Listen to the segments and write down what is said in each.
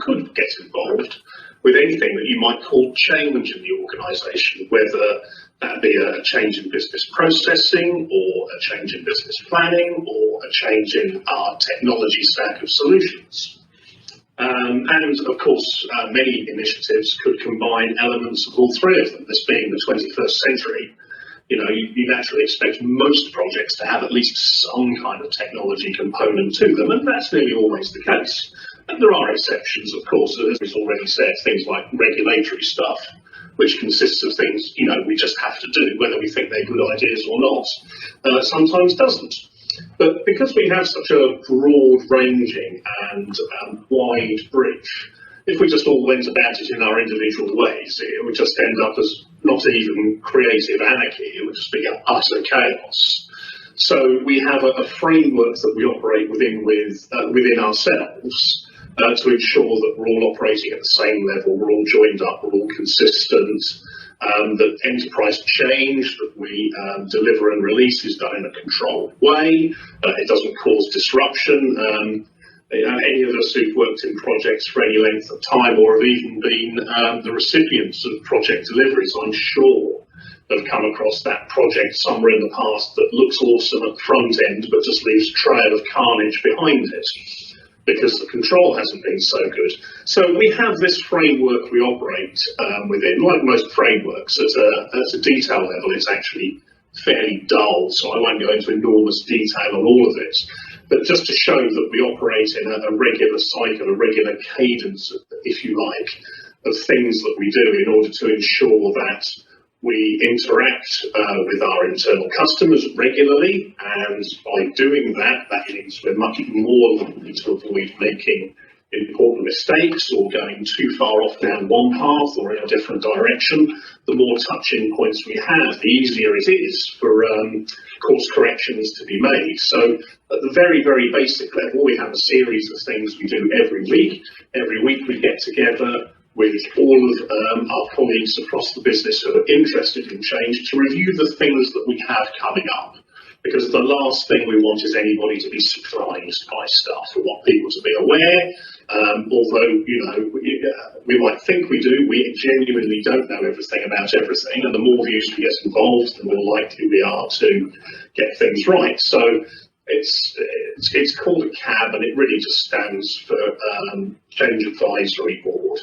could get involved with anything that you might call change in the organisation, whether that be a change in business processing or a change in business planning or a change in our technology stack of solutions. And of course, many initiatives could combine elements of all three of them. This being the 21st century, you naturally expect most projects to have at least some kind of technology component to them, and that's nearly always the case. And there are exceptions, of course, as we've already said, things like regulatory stuff, which consists of things, we just have to do, whether we think they're good ideas or not, sometimes doesn't. But because we have such a broad-ranging and wide brief, if we just all went about it in our individual ways, it would just end up as not even creative anarchy, it would just be utter chaos. So we have a framework that we operate within ourselves to ensure that we're all operating at the same level, we're all joined up, we're all consistent, that enterprise change that we deliver and release is done in a controlled way, it doesn't cause disruption. Any of us who've worked in projects for any length of time or have even been the recipients of project deliveries, I'm sure, have come across that project somewhere in the past that looks awesome at the front end but just leaves a trail of carnage behind it because the control hasn't been so good. So we have this framework we operate within. Like most frameworks, at a detail level, it's actually fairly dull, so I won't go into enormous detail on all of it. But just to show that we operate in a regular cycle, a regular cadence, if you like, of things that we do in order to ensure that we interact with our internal customers regularly, and by doing that, that means we're much more likely to avoid making important mistakes or going too far off down one path or in a different direction. The more touching points we have, the easier it is for course corrections to be made. So at the very, very basic level, we have a series of things we do every week. Every week we get together with all of our colleagues across the business who are interested in change to review the things that we have coming up. Because the last thing we want is anybody to be surprised by stuff. We want people to be aware, although, we might think we do, we genuinely don't know everything about everything, and the more views we get involved, the more likely we are to get things right. So it's called a CAB, and it really just stands for Change Advisory Board.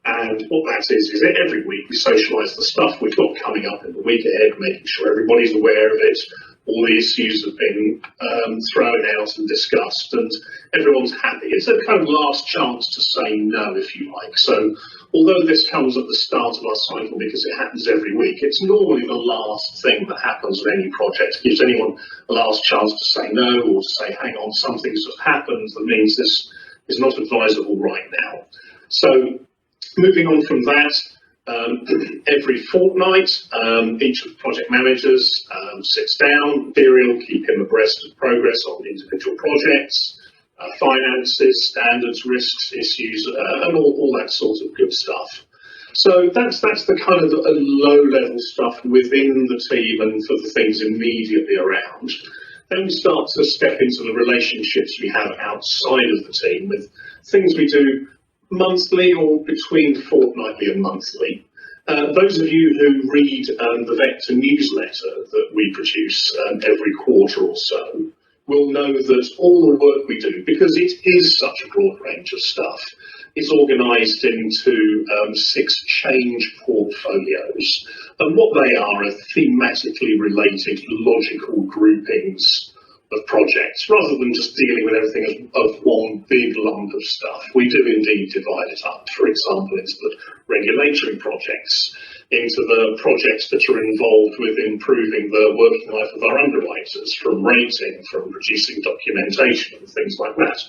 And what that is that every week we socialise the stuff we've got coming up in the week ahead, making sure everybody's aware of it. All the issues have been thrown out and discussed, and everyone's happy. It's a kind of last chance to say no, if you like. So although this comes at the start of our cycle because it happens every week, it's normally the last thing that happens with any project. It gives anyone a last chance to say no or to say, hang on, something's just happened that means this is not advisable right now. So moving on from that, every fortnight, each of the project managers sits down, keep him abreast of progress on individual projects, finances, standards, risks, issues, and all that sort of good stuff. So that's the kind of low-level stuff within the team and for the things immediately around. Then we start to step into the relationships we have outside of the team with things we do monthly or between fortnightly and monthly. Those of you who read the Vector newsletter that we produce every quarter or so will know that all the work we do, because it is such a broad range of stuff, is organised into 6 change portfolios. And what they are thematically related logical groupings of projects, rather than just dealing with everything of one big lump of stuff. We do indeed divide it up, for example, into the regulatory projects, into the projects that are involved with improving the working life of our underwriters, from rating, from producing documentation and things like that,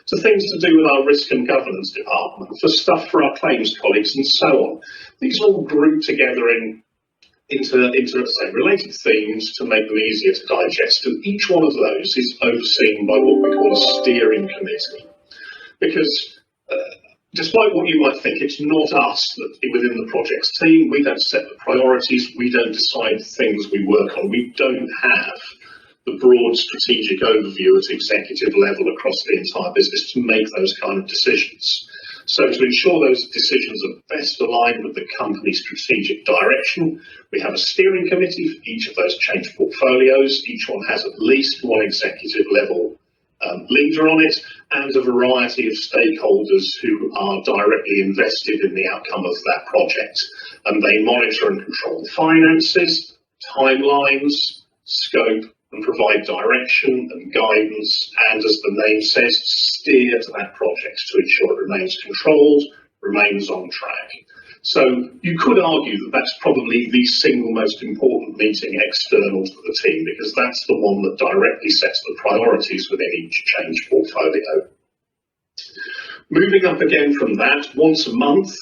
to things to do with our risk and governance department, for stuff for our claims colleagues and so on. These are all grouped together into say, related themes to make them easier to digest, and each one of those is overseen by what we call a steering committee. Because despite what you might think, it's not us that within the projects team, we don't set the priorities, we don't decide the things we work on, we don't have the broad strategic overview at executive level across the entire business to make those kind of decisions. So to ensure those decisions are best aligned with the company's strategic direction, we have a steering committee for each of those change portfolios. Each one has at least one executive level leader on it, and a variety of stakeholders who are directly invested in the outcome of that project. And they monitor and control finances, timelines, scope, and provide direction and guidance, and as the name says, steer to that project to ensure it remains controlled, remains on track. So you could argue that that's probably the single most important meeting external to the team, because that's the one that directly sets the priorities within each change portfolio. Moving up again from that, once a month,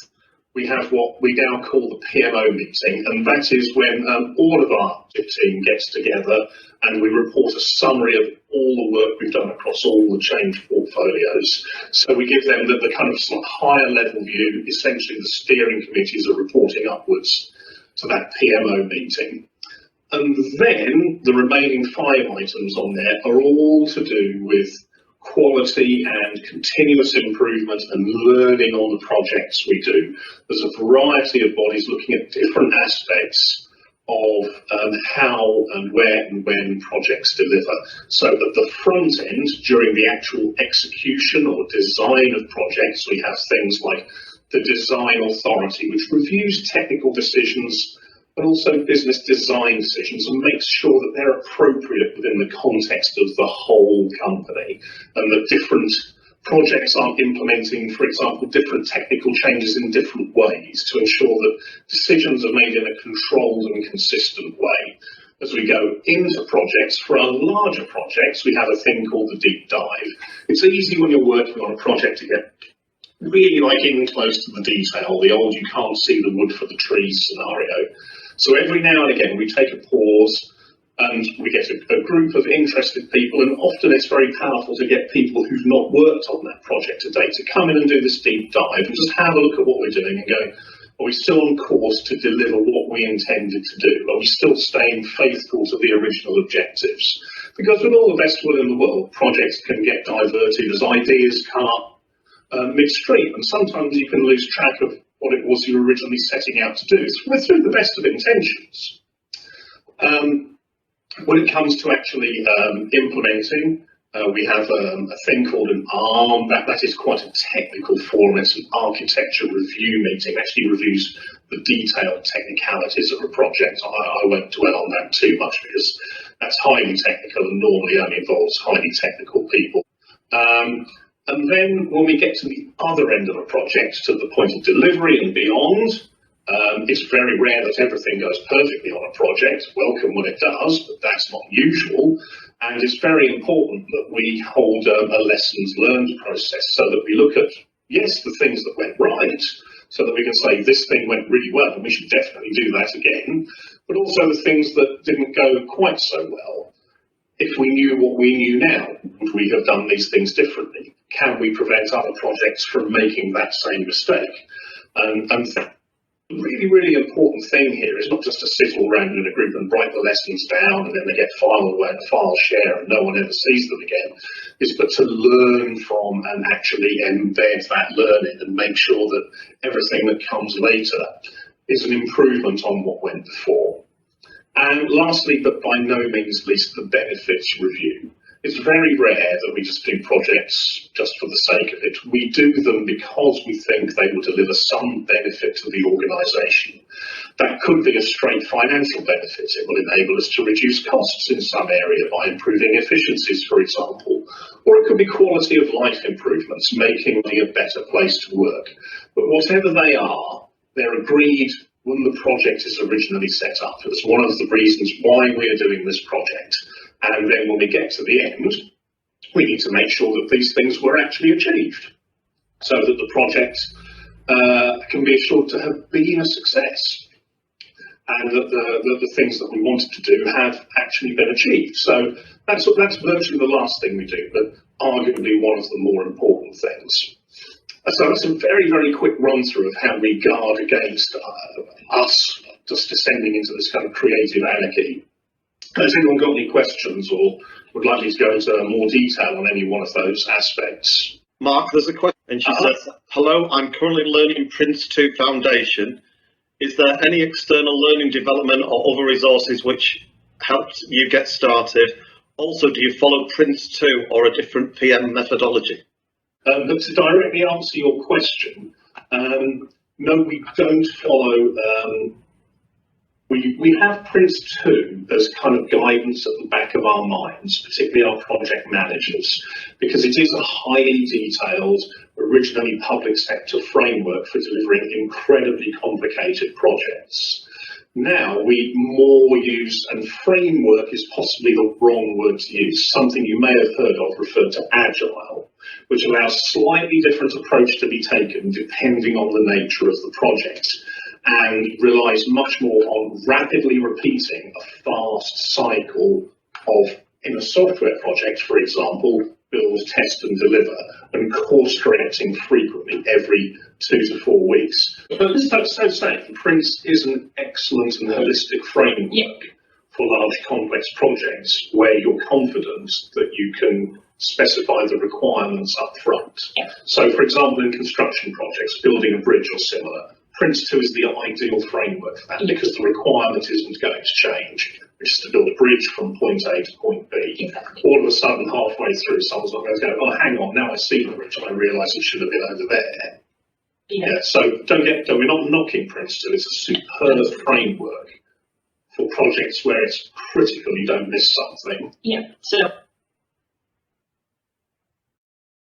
we have what we now call the PMO meeting, and that is when all of our team gets together and we report a summary of all the work we've done across all the change portfolios. So we give them the kind of sort of higher level view. Essentially, the steering committees are reporting upwards to that PMO meeting. And then the remaining 5 items on there are all to do with quality and continuous improvement and learning on the projects we do. There's a variety of bodies looking at different aspects of how and where and when projects deliver. So at the front end, during the actual execution or design of projects, we have things like the design authority, which reviews technical decisions but also business design decisions and makes sure that they're appropriate within the context of the whole company, and that different projects aren't implementing, for example, different technical changes in different ways, to ensure that decisions are made in a controlled and consistent way. As we go into projects, for our larger projects, we have a thing called the deep dive. It's easy when you're working on a project to get really in close to the detail, the old you can't see the wood for the trees scenario. So every now and again we take a pause and we get a group of interested people, and often it's very powerful to get people who've not worked on that project to date to come in and do this deep dive and just have a look at what we're doing and go, are we still on course to deliver what we intended to do? Are we still staying faithful to the original objectives? Because with all the best will in the world, projects can get diverted as ideas come up midstream, and sometimes you can lose track of what it was you were originally setting out to do. So we're through the best of intentions. When it comes to actually implementing, we have a thing called an ARM. That is quite a technical forum. It's an architecture review meeting. It actually reviews the detailed technicalities of a project. I won't dwell on that too much because that's highly technical and normally only involves highly technical people. And then when we get to the other end of a project, to the point of delivery and beyond, it's very rare that everything goes perfectly on a project. Welcome when it does, but that's not usual. And it's very important that we hold a lessons learned process, so that we look at, yes, the things that went right, so that we can say this thing went really well and we should definitely do that again, but also the things that didn't go quite so well. If we knew what we knew now, would we have done these things differently? Can we prevent other projects from making that same mistake? And the really, really important thing here is not just to sit all around in a group and write the lessons down and then they get filed away and file share and no one ever sees them again, but to learn from and actually embed that learning and make sure that everything that comes later is an improvement on what went before. And lastly, but by no means least, the benefits review. It's very rare that we just do projects just for the sake of it. We do them because we think they will deliver some benefit to the organisation. That could be a straight financial benefit. It will enable us to reduce costs in some area by improving efficiencies, for example. Or it could be quality of life improvements, making it a better place to work. But whatever they are, they're agreed when the project is originally set up. It's one of the reasons why we're doing this project. And then when we get to the end, we need to make sure that these things were actually achieved, so that the project can be assured to have been a success, and that the things that we wanted to do have actually been achieved. So that's virtually the last thing we do, but arguably one of the more important things. So that's a very, very quick run through of how we guard against us just descending into this kind of creative anarchy. Has anyone got any questions or would like me to go into more detail on any one of those aspects? Mark, there's a question And she says, hello, I'm currently learning Prince 2 Foundation. Is there any external learning development or other resources which helped you get started? Also, do you follow Prince 2 or a different PM methodology? But to directly answer your question, no, we don't follow. We have Prince 2 as kind of guidance at the back of our minds, particularly our project managers, because it is a highly detailed, originally public sector framework for delivering incredibly complicated projects. Now we more use, and framework is possibly the wrong word to use, something you may have heard of referred to agile, which allows slightly different approach to be taken depending on the nature of the project, and relies much more on rapidly repeating a fast cycle of, in a software project, for example, build, test and deliver, and course correcting frequently every 2 to 4 weeks. But so saying, Prince is an excellent and holistic framework for large complex projects where you're confident that you can specify the requirements up front. So for example, in construction projects, building a bridge or similar, Prince 2 is the ideal framework for that because the requirement isn't going to change, which is to build a bridge from point A to point B. Exactly. All of a sudden, halfway through, someone's not going to go, oh, hang on, now I see the bridge and I realise it should have been over there. So we're not knocking Prince 2, it's a superb framework for projects where it's critical you don't miss something. So